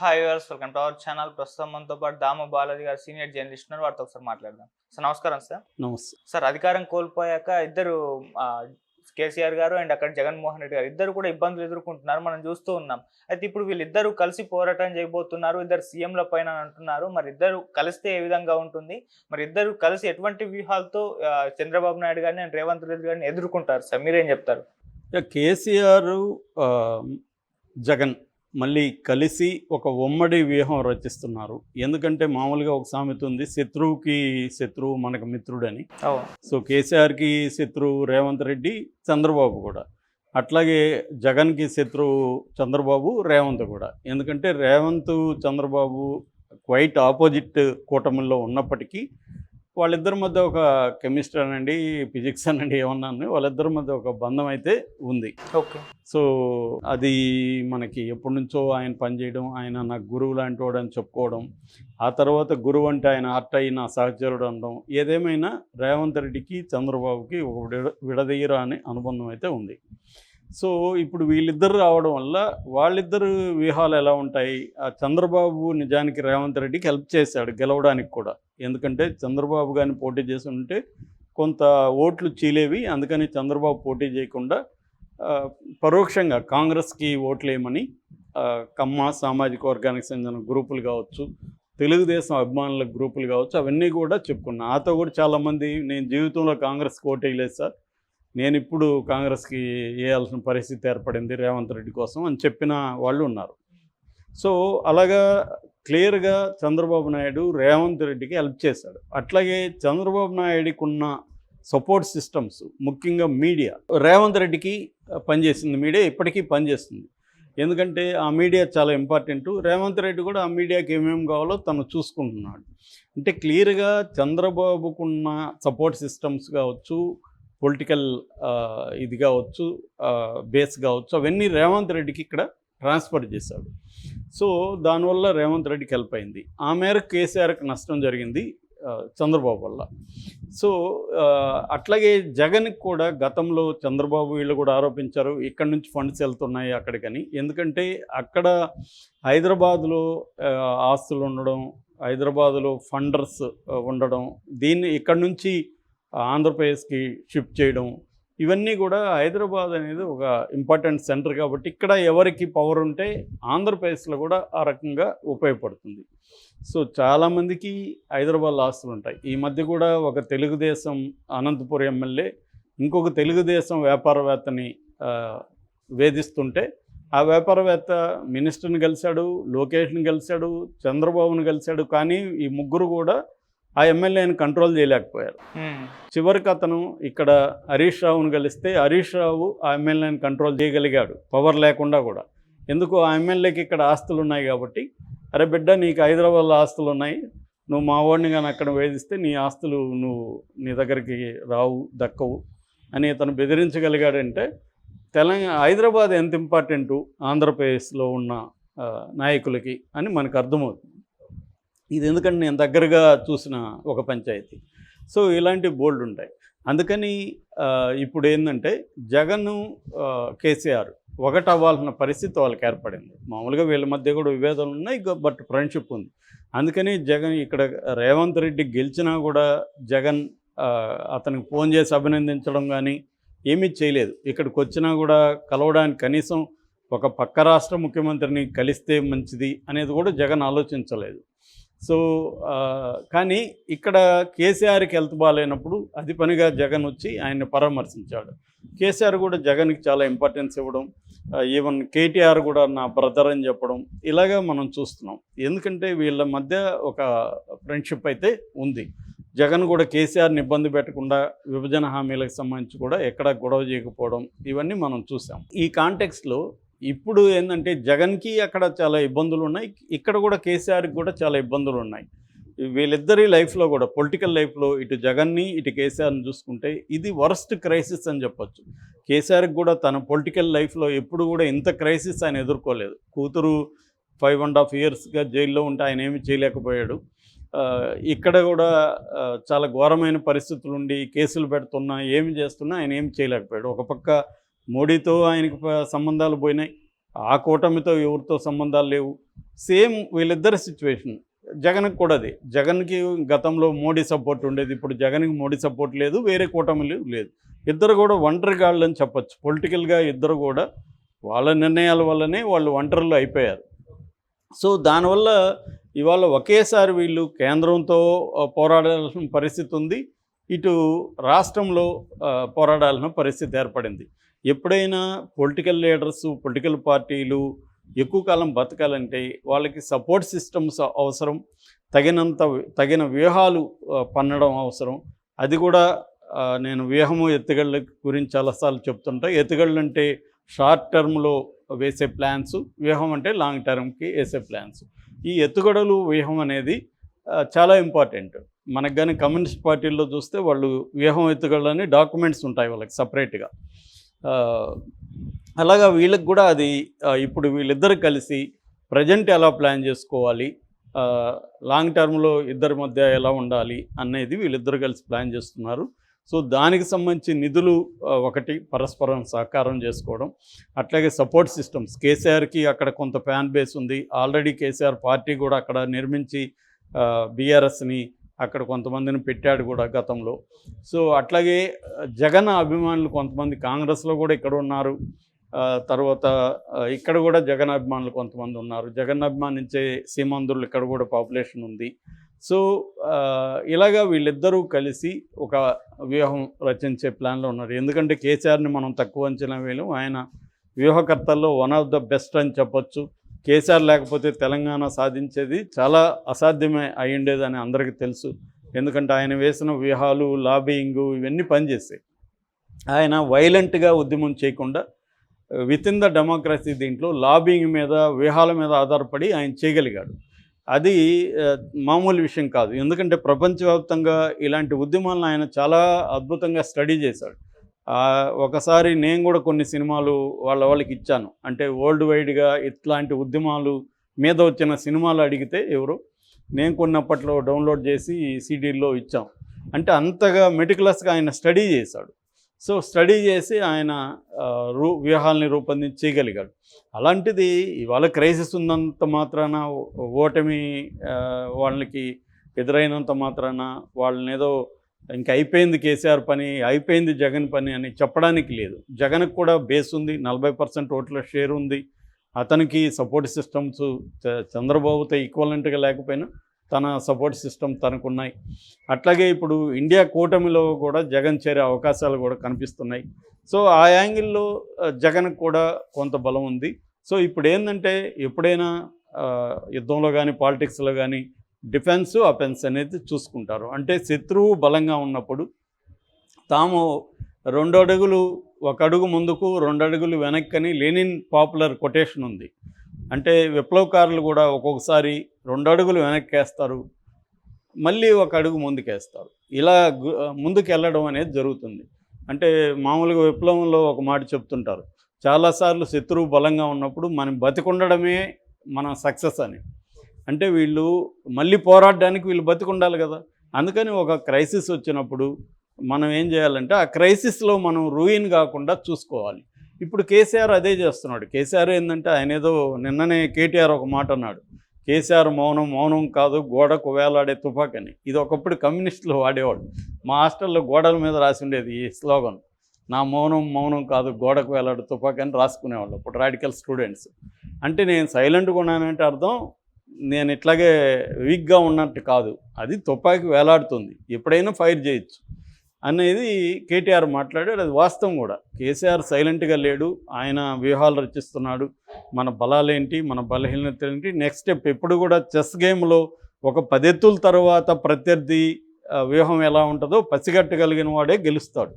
Hi viewers, welcome to our channel. ప్రస్తుతం మనతో పాటు దామ బాలాజీ గారు సీనియర్ జర్నలిస్ట్ ఉన్నారు. వారితో ఒకసారి మాట్లాడదాం. సార్ నమస్కారం సార్. నమస్తే. సార్ అధికారం కోల్పోయాక ఇద్దరు కేసీఆర్ గారు అండ్ అక్కడ జగన్మోహన్ రెడ్డి గారు ఇద్దరు కూడా ఇబ్బందులు ఎదుర్కొంటున్నారు, మనం చూస్తూ ఉన్నాం. అయితే ఇప్పుడు వీళ్ళిద్దరూ కలిసి పోరాటం చేయబోతున్నారు, ఇద్దరు సీఎంల పైన అంటున్నారు. మరి ఇద్దరు కలిస్తే ఏ విధంగా ఉంటుంది, మరి ఇద్దరు కలిసి ఎటువంటి వ్యూహాలతో చంద్రబాబు నాయుడు గారిని అండ్ రేవంత్ రెడ్డి గారిని ఎదుర్కొంటారు సార్, మీరేం చెప్తారు? కేసీఆర్ జగన్ మళ్ళీ కలిసి ఒక ఉమ్మడి వ్యూహం రచిస్తున్నారు. ఎందుకంటే మామూలుగా ఒక సామెత ఉంది, శత్రువుకి శత్రువు మనకు మిత్రుడని. సో కేసీఆర్కి శత్రువు రేవంత్ రెడ్డి, చంద్రబాబు కూడా. అట్లాగే జగన్కి శత్రువు చంద్రబాబు, రేవంత్ కూడా. ఎందుకంటే రేవంత్ చంద్రబాబు క్వైట్ ఆపోజిట్ కూటమిలో ఉన్నప్పటికీ వాళ్ళిద్దరి మధ్య ఒక కెమిస్ట్రీ అనండి, ఫిజిక్స్ అనండి, ఏమన్నా వాళ్ళిద్దరి మధ్య ఒక బంధం అయితే ఉంది. ఓకే. సో అది మనకి ఎప్పటి నుంచో ఆయన పనిచేయడం, ఆయన నాకు గురువు లాంటి వాడు అని చెప్పుకోవడం, ఆ తర్వాత గురువు అంటే ఆయన అట్టయి నా సహచరుడు అనడం, ఏదేమైనా రేవంత్ రెడ్డికి చంద్రబాబుకి ఒక విడదీయరాని అనుబంధం అయితే ఉంది. సో ఇప్పుడు వీళ్ళిద్దరు రావడం వల్ల వాళ్ళిద్దరు వ్యూహాలు ఎలా ఉంటాయి? ఆ చంద్రబాబు నిజానికి రేవంత్ రెడ్డికి హెల్ప్ చేశాడు గెలవడానికి కూడా. ఎందుకంటే చంద్రబాబు గారిని పోటీ చేసి ఉంటే కొంత ఓట్లు చీలేవి. అందుకని చంద్రబాబు పోటీ చేయకుండా పరోక్షంగా కాంగ్రెస్కి ఓట్లేయమని కమ్మ సామాజిక వర్గానికి చెందిన గ్రూపులు కావచ్చు, తెలుగుదేశం అభిమానుల గ్రూపులు కావచ్చు, అవన్నీ కూడా చెప్పుకున్నా. నాతో కూడా చాలామంది నేను జీవితంలో కాంగ్రెస్కి ఓటేయలేదు సార్, నేను ఇప్పుడు కాంగ్రెస్కి వేయాల్సిన పరిస్థితి ఏర్పడింది రేవంత్ రెడ్డి కోసం అని చెప్పిన వాళ్ళు ఉన్నారు. సో అలాగా క్లియర్గా చంద్రబాబు నాయుడు రేవంత్ రెడ్డికి హెల్ప్ చేశాడు. అట్లాగే చంద్రబాబు నాయుడికి ఉన్న సపోర్ట్ సిస్టమ్స్, ముఖ్యంగా మీడియా, రేవంత్ రెడ్డికి పనిచేసింది మీడియా, ఇప్పటికీ పనిచేస్తుంది. ఎందుకంటే ఆ మీడియా చాలా ఇంపార్టెంట్. రేవంత్ రెడ్డి కూడా ఆ మీడియాకి ఏమేమి కావాలో తను చూసుకుంటున్నాడు. అంటే క్లియర్గా చంద్రబాబుకున్న సపోర్ట్ సిస్టమ్స్ కావచ్చు, పొలిటికల్ ఇది కావచ్చు, బేస్ కావచ్చు, అవన్నీ రేవంత్ రెడ్డికి ఇక్కడ ట్రాన్స్ఫర్ చేశాడు. సో దానివల్ల రేవంత్ రెడ్డికి హెల్ప్ అయింది. ఆ మేరకు కేసీఆర్కి నష్టం జరిగింది చంద్రబాబు వల్ల. సో అట్లాగే జగన్కి కూడా గతంలో చంద్రబాబు వీళ్ళు కూడా ఆరోపించారు, ఇక్కడి నుంచి ఫండ్స్ వెళ్తున్నాయి అక్కడికని. ఎందుకంటే అక్కడ హైదరాబాదులో ఆస్తులు ఉండడం, హైదరాబాదులో ఫండర్స్ ఉండడం, దీన్ని ఇక్కడి నుంచి ఆంధ్రప్రదేశ్కి షిఫ్ట్ చేయడం, ఇవన్నీ కూడా హైదరాబాద్ అనేది ఒక ఇంపార్టెంట్ సెంటర్ కాబట్టి ఇక్కడ ఎవరికి పవర్ ఉంటే ఆంధ్రప్రదేశ్లో కూడా ఆ రకంగా ఉపయోగపడుతుంది. సో చాలామందికి హైదరాబాద్లో ఆస్తులు ఉంటాయి. ఈ మధ్య కూడా ఒక తెలుగుదేశం అనంతపురం ఎమ్మెల్యే ఇంకొక తెలుగుదేశం వ్యాపారవేత్తని వేధిస్తుంటే ఆ వ్యాపారవేత్త మినిస్టర్ని కలిశాడు, లోకేష్ని కలిశాడు, చంద్రబాబుని కలిశాడు. కానీ ఈ ముగ్గురు కూడా ఆ ఎమ్మెల్యేని కంట్రోల్ చేయలేకపోయారు. చివరికి అతను ఇక్కడ హరీష్ రావును కలిస్తే హరీష్ రావు ఆ ఎమ్మెల్యేని కంట్రోల్ చేయగలిగాడు, పవర్ లేకుండా కూడా. ఎందుకు? ఆ ఎమ్మెల్యేకి ఇక్కడ ఆస్తులు ఉన్నాయి కాబట్టి, అరే బిడ్డ నీకు హైదరాబాద్లో ఆస్తులు ఉన్నాయి, నువ్వు మా వాడిని కానీ అక్కడ వేధిస్తే నీ ఆస్తులు నువ్వు నీ దగ్గరికి రావు, దక్కవు అని అతను బెదిరించగలిగాడంటే హైదరాబాద్ ఎంత ఇంపార్టెంటు ఆంధ్రప్రదేశ్లో ఉన్న నాయకులకి అని మనకు అర్థమవుతుంది. ఇది ఎందుకంటే నేను దగ్గరగా చూసిన ఒక పంచాయతీ. సో ఇలాంటి బోల్డ్ ఉంటాయి. అందుకని ఇప్పుడు ఏంటంటే జగన్ కేసీఆర్ ఒకటి అవ్వాల్సిన పరిస్థితి వాళ్ళకి ఏర్పడింది. మామూలుగా వీళ్ళ మధ్య కూడా విభేదాలు ఉన్నాయి, బట్ ఫ్రెండ్షిప్ ఉంది. అందుకని జగన్ ఇక్కడ రేవంత్ రెడ్డి గెలిచినా కూడా జగన్ అతనికి ఫోన్ చేసి అభినందించడం కానీ ఏమీ చేయలేదు. ఇక్కడికి వచ్చినా కూడా కలవడానికి కనీసం ఒక పక్క రాష్ట్ర ముఖ్యమంత్రిని కలిస్తే మంచిది అనేది కూడా జగన్ ఆలోచించలేదు. సో కానీ ఇక్కడ కేసీఆర్కి హెల్త్ బాగాలేనప్పుడు అది పనిగా జగన్ వచ్చి ఆయన్ని పరామర్శించాడు. కేసీఆర్ కూడా జగన్కి చాలా ఇంపార్టెన్స్ ఇవ్వడం, ఈవెన్ కేటీఆర్ కూడా నా బ్రదర్ అని చెప్పడం, ఇలాగా మనం చూస్తున్నాం. ఎందుకంటే వీళ్ళ మధ్య ఒక ఫ్రెండ్షిప్ అయితే ఉంది. జగన్ కూడా కేసీఆర్ని ఇబ్బంది పెట్టకుండా విభజన హామీలకు సంబంధించి కూడా ఎక్కడ గొడవ చేయకపోవడం, ఇవన్నీ మనం చూసాం. ఈ కాంటెక్స్ట్లో ఇప్పుడు ఏంటంటే జగన్కి అక్కడ చాలా ఇబ్బందులు ఉన్నాయి, ఇక్కడ కూడా కేసీఆర్కి కూడా చాలా ఇబ్బందులు ఉన్నాయి. వీళ్ళిద్దరి లైఫ్లో కూడా, పొలిటికల్ లైఫ్లో ఇటు జగన్ని ఇటు కేసీఆర్ని చూసుకుంటే ఇది వరస్ట్ క్రైసిస్ అని చెప్పొచ్చు. కేసీఆర్కి కూడా తన పొలిటికల్ లైఫ్లో ఎప్పుడు కూడా ఇంత క్రైసిస్ ఆయన ఎదుర్కోలేదు. కూతురు 5.5 ఇయర్స్గా జైల్లో ఉంటే ఆయన ఏమీ చేయలేకపోయాడు. ఇక్కడ కూడా చాలా ఘోరమైన పరిస్థితులు ఉండి కేసులు పెడుతున్నా ఏమి చేస్తున్నా ఆయన ఏమి చేయలేకపోయాడు. ఒక పక్క మోడీతో ఆయనకి సంబంధాలు పోయినాయి, ఆ కూటమితో ఎవరితో సంబంధాలు లేవు. సేమ్ వీళ్ళిద్దరి సిచ్యువేషన్ జగన్కి కూడా అదే. జగన్కి గతంలో మోడీ సపోర్ట్ ఉండేది, ఇప్పుడు జగన్కి మోడీ సపోర్ట్ లేదు, వేరే కూటమిలు లేదు. ఇద్దరు కూడా ఒంటరిగాళ్ళు అని చెప్పచ్చు. పొలిటికల్గా ఇద్దరు కూడా వాళ్ళ నిర్ణయాల వల్లనే వాళ్ళు ఒంటరిలో అయిపోయారు. సో దానివల్ల ఇవాళ ఒకేసారి వీళ్ళు కేంద్రంతో పోరాడాల్సిన పరిస్థితి ఉంది, ఇటు రాష్ట్రంలో పోరాడాల్సిన పరిస్థితి ఏర్పడింది. ఎప్పుడైనా పొలిటికల్ లీడర్స్, పొలిటికల్ పార్టీలు ఎక్కువ కాలం బతకాలంటే వాళ్ళకి సపోర్ట్ సిస్టమ్స్ అవసరం, తగిన వ్యూహాలు పన్నడం అవసరం. అది కూడా నేను వ్యూహము ఎత్తుగళ్ళ గురించి చాలాసార్లు చెప్తుంటా. ఎత్తుగళ్ళు అంటే షార్ట్ టర్మ్లో వేసే ప్లాన్స్, వ్యూహం అంటే లాంగ్ టర్మ్కి వేసే ప్లాన్స్. ఈ ఎత్తుగడలు వ్యూహం అనేది చాలా ఇంపార్టెంట్. మనకు కానీ కమ్యూనిస్ట్ పార్టీల్లో చూస్తే వాళ్ళు వ్యూహం ఎత్తుగడలని డాక్యుమెంట్స్ ఉంటాయి వాళ్ళకి సపరేట్గా. అలాగా వీళ్ళకి కూడా అది ఇప్పుడు వీళ్ళిద్దరు కలిసి ప్రజెంట్ ఎలా ప్లాన్ చేసుకోవాలి, లాంగ్ టర్మ్లో ఇద్దరి మధ్య ఎలా ఉండాలి అనేది వీళ్ళిద్దరు కలిసి ప్లాన్ చేస్తున్నారు. సో దానికి సంబంధించి నిధులు ఒకటి పరస్పరం సహకారం చేసుకోవడం, అట్లాగే సపోర్ట్ సిస్టమ్స్. కేసీఆర్కి అక్కడ కొంత ఫ్యాన్ బేస్ ఉంది, ఆల్రెడీ కేసీఆర్ పార్టీ కూడా అక్కడ నిర్మించి బీఆర్ఎస్ని అక్కడ కొంతమందిని పెట్టాడు కూడా గతంలో. సో అట్లాగే జగన్ అభిమానులు కొంతమంది కాంగ్రెస్లో కూడా ఇక్కడ ఉన్నారు, తర్వాత ఇక్కడ కూడా జగన్ అభిమానులు కొంతమంది ఉన్నారు. జగన్ అభిమానించే సీమాంధ్రులు ఇక్కడ కూడా పాపులేషన్ ఉంది. సో ఇలాగా వీళ్ళిద్దరూ కలిసి ఒక వ్యూహం రచించే ప్లాన్లో ఉన్నారు. ఎందుకంటే కేసీఆర్ని మనం తక్కువ అంచనా వేయలేం, ఆయన వ్యూహకర్తల్లో వన్ ఆఫ్ ద బెస్ట్ అని చెప్పొచ్చు. కేసీఆర్ లేకపోతే తెలంగాణ సాధించేది చాలా అసాధ్యమే అయి ఉండేదని అందరికీ తెలుసు. ఎందుకంటే ఆయన వేసిన వ్యూహాలు, లాబియింగు ఇవన్నీ పనిచేసాయి. ఆయన వైలెంట్గా ఉద్యమం చేయకుండా విత్ ఇన్ ద డెమోక్రసీ దీంట్లో లాబియింగ్ మీద, వ్యూహాల మీద ఆధారపడి ఆయన చేయగలిగాడు. అది మామూలు విషయం కాదు. ఎందుకంటే ప్రపంచవ్యాప్తంగా ఇలాంటి ఉద్యమాలను ఆయన చాలా అద్భుతంగా స్టడీ చేశాడు. ఒకసారి నేను కూడా కొన్ని సినిమాలు వాళ్ళకి ఇచ్చాను. అంటే వరల్డ్ వైడ్గా ఇట్లాంటి ఉద్యమాలు మీద వచ్చిన సినిమాలు అడిగితే ఎవరు, నేను కొన్నప్పట్లో డౌన్లోడ్ చేసి సీడీల్లో ఇచ్చాం. అంటే అంతగా మెటికులస్గా ఆయన స్టడీ చేశాడు. సో స్టడీ చేసి ఆయన వ్యూహాలని రూపొందించగలిగాడు. అలాంటిది ఇవాళ క్రైసిస్ ఉన్నంత మాత్రాన, ఓటమి వాళ్ళకి ఎదురైనంత మాత్రాన వాళ్ళని ఏదో ఇంకా అయిపోయింది కేసీఆర్ పని, అయిపోయింది జగన్ పని అని చెప్పడానికి లేదు. జగన్కి కూడా బేస్ ఉంది, 40% ఓట్ల షేర్ ఉంది. అతనికి సపోర్ట్ సిస్టమ్స్ చంద్రబాబుతో ఈక్వలెంట్గా లేకపోయినా తన సపోర్ట్ సిస్టమ్ తనకున్నాయి. అట్లాగే ఇప్పుడు ఇండియా కూటమిలో కూడా జగన్ చేరే అవకాశాలు కూడా కనిపిస్తున్నాయి. సో ఆ యాంగిల్లో జగన్కి కూడా కొంత బలం ఉంది. సో ఇప్పుడు ఏంటంటే ఎప్పుడైనా యుద్ధంలో కానీ పాలిటిక్స్లో కానీ డిఫెన్స్, అఫెన్స్ అనేది చూసుకుంటారు. అంటే శత్రువు బలంగా ఉన్నప్పుడు తాము 2 అడుగులు, 1 అడుగు ముందుకు 2 అడుగులు వెనక్కని లెనిన్ పాపులర్ కొటేషన్ ఉంది. అంటే విప్లవకారులు కూడా ఒక్కొక్కసారి 2 అడుగులు వెనక్కేస్తారు, మళ్ళీ 1 అడుగు ముందుకేస్తారు. ఇలా ముందుకు వెళ్ళడం అనేది జరుగుతుంది. అంటే మామూలుగా విప్లవంలో ఒక మాట చెప్తుంటారు, చాలాసార్లు శత్రువు బలంగా ఉన్నప్పుడు మనం బతికుండడమే మన సక్సెస్ అని. అంటే వీళ్ళు మళ్ళీ పోరాడడానికి వీళ్ళు బతికుండాలి కదా. అందుకని ఒక క్రైసిస్ వచ్చినప్పుడు మనం ఏం చేయాలంటే ఆ క్రైసిస్లో మనం రూయిన్ కాకుండా చూసుకోవాలి. ఇప్పుడు కేసీఆర్ అదే చేస్తున్నాడు. కేసీఆర్ ఏంటంటే ఆయన ఏదో నిన్ననే కేటీఆర్ ఒక మాట అన్నాడు, కేసీఆర్ మౌనం మౌనం కాదు గోడకు వేలాడే తుపాకని. ఇది ఒకప్పుడు కమ్యూనిస్టులు వాడేవాడు. మా హాస్టల్లో గోడల మీద రాసి ఉండేది ఈ స్లోగన్, నా మౌనం మౌనం కాదు గోడకు వేలాడే తుపాకని రాసుకునేవాళ్ళు అప్పుడు రాడికల్ స్టూడెంట్స్. అంటే నేను సైలెంట్గా ఉన్నానంటే అర్థం నేను ఇట్లాగే వీక్గా ఉన్నట్టు కాదు, అది తుపాకి వేలాడుతుంది, ఎప్పుడైనా ఫైర్ చేయొచ్చు అనేది కేటీఆర్ మాట్లాడాడు. అది వాస్తవం కూడా. కేసీఆర్ సైలెంట్గా లేడు, ఆయన వ్యూహాలు రచిస్తున్నాడు. మన బలాలేంటి, మన బలహీనత ఏంటి, నెక్స్ట్ స్టెప్. ఎప్పుడు కూడా చెస్ గేమ్లో ఒక 10 ఎత్తుల తర్వాత ప్రత్యర్థి వ్యూహం ఎలా ఉంటుందో పసిగట్టగలిగిన వాడే గెలుస్తాడు.